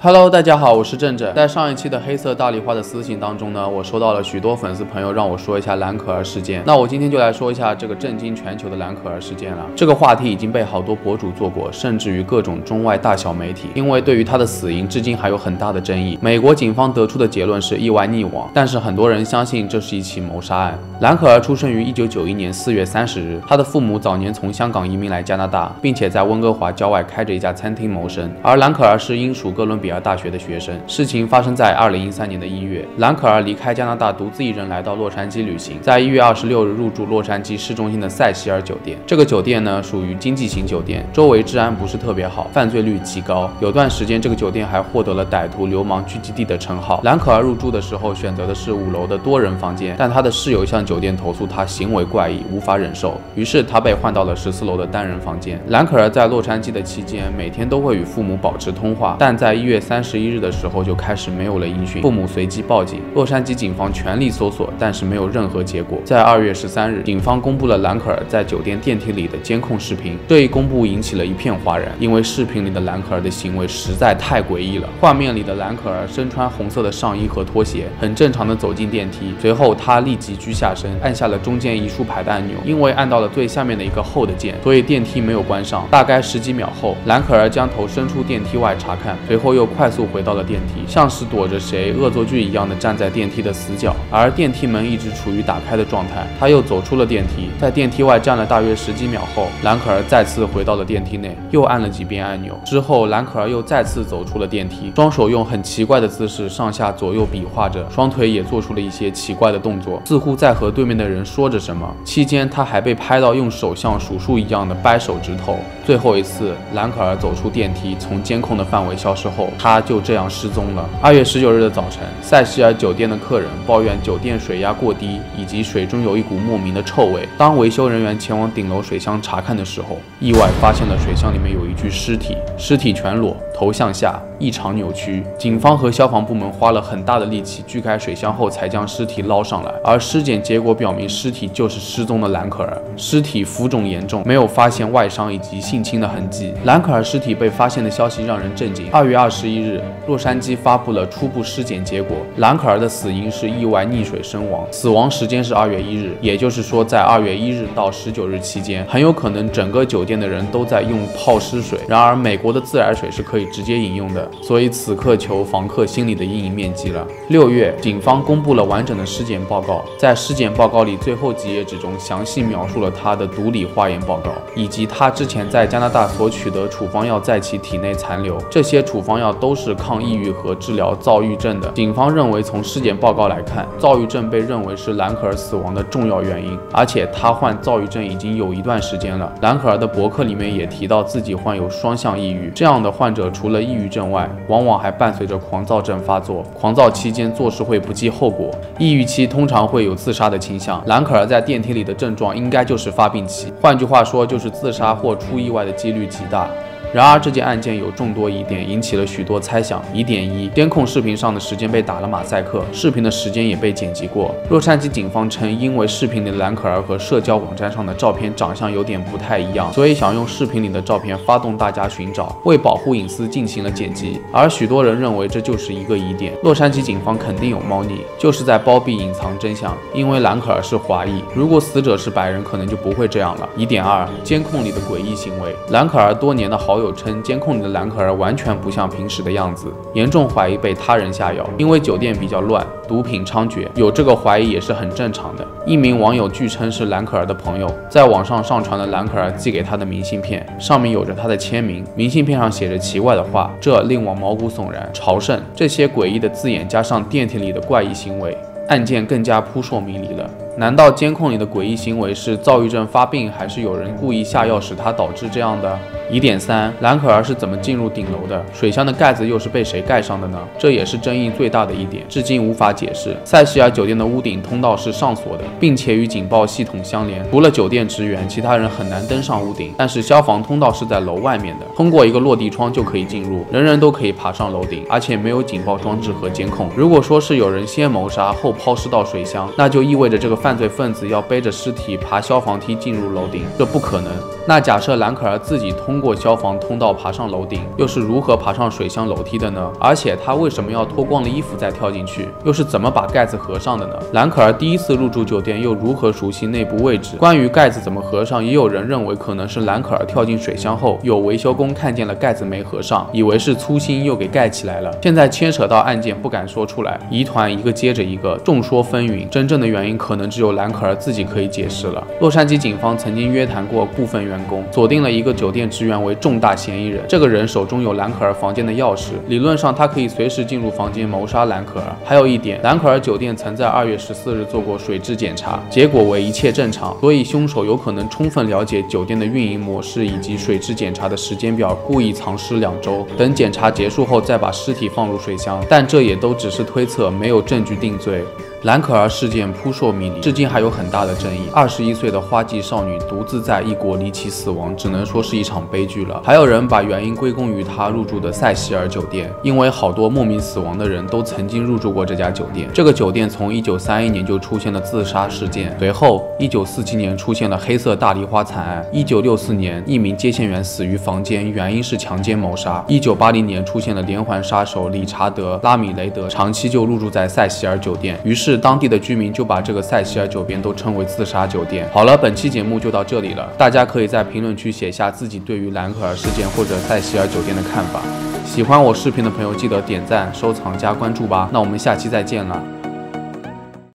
Hello， 大家好，我是正正。在上一期的黑色大丽花的私信当中呢，我收到了许多粉丝朋友让我说一下蓝可儿事件。那我今天就来说一下这个震惊全球的蓝可儿事件了。这个话题已经被好多博主做过，甚至于各种中外大小媒体。因为对于她的死因，至今还有很大的争议。美国警方得出的结论是意外溺亡，但是很多人相信这是一起谋杀案。蓝可儿出生于1991年4月30日，她的父母早年从香港移民来加拿大，并且在温哥华郊外开着一家餐厅谋生。而蓝可儿是英属哥伦比亚大学的学生。事情发生在2013年的1月，蓝可儿离开加拿大，独自一人来到洛杉矶旅行，在1月26日入住洛杉矶市中心的塞西尔酒店。这个酒店呢属于经济型酒店，周围治安不是特别好，犯罪率极高。有段时间这个酒店还获得了歹徒流氓聚集地的称号。蓝可儿入住的时候选择的是5楼的多人房间，但她的室友向酒店投诉她行为怪异，无法忍受，于是她被换到了14楼的单人房间。蓝可儿在洛杉矶的期间，每天都会与父母保持通话，但在1月31日的时候就开始没有了音讯，父母随即报警，洛杉矶警方全力搜索，但是没有任何结果。在2月13日，警方公布了蓝可儿在酒店电梯里的监控视频，这一公布引起了一片哗然，因为视频里的蓝可儿的行为实在太诡异了。画面里的蓝可儿身穿红色的上衣和拖鞋，很正常的走进电梯，随后她立即居下身，按下了中间一竖排的按钮，因为按到了最下面的一个后的键，所以电梯没有关上。大概10几秒后，蓝可儿将头伸出电梯外查看，随后又快速回到了电梯，像是躲着谁恶作剧一样的站在电梯的死角，而电梯门一直处于打开的状态。他又走出了电梯，在电梯外站了大约10几秒后，蓝可儿再次回到了电梯内，又按了几遍按钮。之后，蓝可儿又再次走出了电梯，双手用很奇怪的姿势上下左右比划着，双腿也做出了一些奇怪的动作，似乎在和对面的人说着什么。期间，他还被拍到用手像数数一样的掰手指头。最后一次，蓝可儿走出电梯，从监控的范围消失后，他就这样失踪了。2月19日的早晨，塞西尔酒店的客人抱怨酒店水压过低，以及水中有一股莫名的臭味。当维修人员前往顶楼水箱查看的时候，意外发现了水箱里面有一具尸体，尸体全裸，头向下，异常扭曲。警方和消防部门花了很大的力气锯开水箱后，才将尸体捞上来。而尸检结果表明，尸体就是失踪的蓝可儿。尸体浮肿严重，没有发现外伤以及性侵的痕迹。蓝可儿尸体被发现的消息让人震惊。2月21日，洛杉矶发布了初步尸检结果，蓝可儿的死因是意外溺水身亡，死亡时间是2月1日，也就是说在2月1日到19日期间，很有可能整个酒店的人都在用泡尸水。然而美国的自来水是可以直接饮用的，所以此刻求房客心里的阴影面积了。6月，警方公布了完整的尸检报告，在尸检报告里最后几页纸中详细描述了他的毒理化验报告，以及他之前在加拿大所取得处方药在其体内残留，这些处方药都是抗抑郁和治疗躁郁症的。警方认为，从尸检报告来看，躁郁症被认为是蓝可儿死亡的重要原因，而且他患躁郁症已经有一段时间了。蓝可儿的博客里面也提到自己患有双向抑郁，这样的患者除了抑郁症外，往往还伴随着狂躁症发作，狂躁期间做事会不计后果，抑郁期通常会有自杀的倾向。蓝可儿在电梯里的症状应该就是发病期，换句话说就是自杀或出意外的几率极大。然而这件案件有众多疑点，引起了许多猜想。疑点1，监控视频上的时间被打了马赛克，视频的时间也被剪辑过。洛杉矶警方称，因为视频里的蓝可儿和社交网站上的照片长相有点不太一样，所以想用视频里的照片发动大家寻找，为保护隐私进行了剪辑。而许多人认为这就是一个疑点，洛杉矶警方肯定有猫腻，就是在包庇隐藏真相。因为蓝可儿是华裔，如果死者是白人，可能就不会这样了。疑点2，监控里的诡异行为。蓝可儿多年的好友称，监控里的蓝可儿完全不像平时的样子，严重怀疑被他人下药。因为酒店比较乱，毒品猖獗，有这个怀疑也是很正常的。一名网友据称是蓝可儿的朋友，在网上上传了蓝可儿寄给他的明信片，上面有着他的签名，明信片上写着奇怪的话，这令我毛骨悚然。朝圣，这些诡异的字眼加上电梯里的怪异行为，案件更加扑朔迷离了。难道监控里的诡异行为是躁郁症发病，还是有人故意下药使它导致这样的？疑点3，蓝可儿是怎么进入顶楼的？水箱的盖子又是被谁盖上的呢？这也是争议最大的一点，至今无法解释。塞西尔酒店的屋顶通道是上锁的，并且与警报系统相连，除了酒店职员，其他人很难登上屋顶。但是消防通道是在楼外面的，通过一个落地窗就可以进入，人人都可以爬上楼顶，而且没有警报装置和监控。如果说是有人先谋杀后抛尸到水箱，那就意味着这个犯罪分子要背着尸体爬消防梯进入楼顶？这不可能。那假设兰可儿自己通过消防通道爬上楼顶，又是如何爬上水箱楼梯的呢？而且他为什么要脱光了衣服再跳进去？又是怎么把盖子合上的呢？兰可儿第一次入住酒店又如何熟悉内部位置？关于盖子怎么合上，也有人认为可能是兰可儿跳进水箱后，有维修工看见了盖子没合上，以为是粗心又给盖起来了。现在牵扯到案件不敢说出来，疑团一个接着一个，众说纷纭，真正的原因可能只有兰可儿自己可以解释了。洛杉矶警方曾经约谈过部分员工，锁定了一个酒店职员为重大嫌疑人。这个人手中有兰可儿房间的钥匙，理论上他可以随时进入房间谋杀兰可儿。还有一点，兰可儿酒店曾在2月14日做过水质检查，结果为一切正常，所以凶手有可能充分了解酒店的运营模式以及水质检查的时间表，故意藏尸2周，等检查结束后再把尸体放入水箱。但这也都只是推测，没有证据定罪。兰可儿事件扑朔迷离，至今还有很大的争议。21岁的花季少女独自在异国离奇死亡，只能说是一场悲剧了。还有人把原因归功于她入住的塞西尔酒店，因为好多莫名死亡的人都曾经入住过这家酒店。这个酒店从1931年就出现了自杀事件，随后1947年出现了黑色大梨花惨案，1964年一名接线员死于房间，原因是强奸谋杀。1980年出现了连环杀手理查德·拉米雷德，长期就入住在塞西尔酒店，于是当地的居民就把这个塞西尔酒店都称为自杀酒店。好了，本期节目就到这里了，大家可以在评论区写下自己对于兰可儿事件或者塞西尔酒店的看法。喜欢我视频的朋友记得点赞、收藏、加关注吧。那我们下期再见了。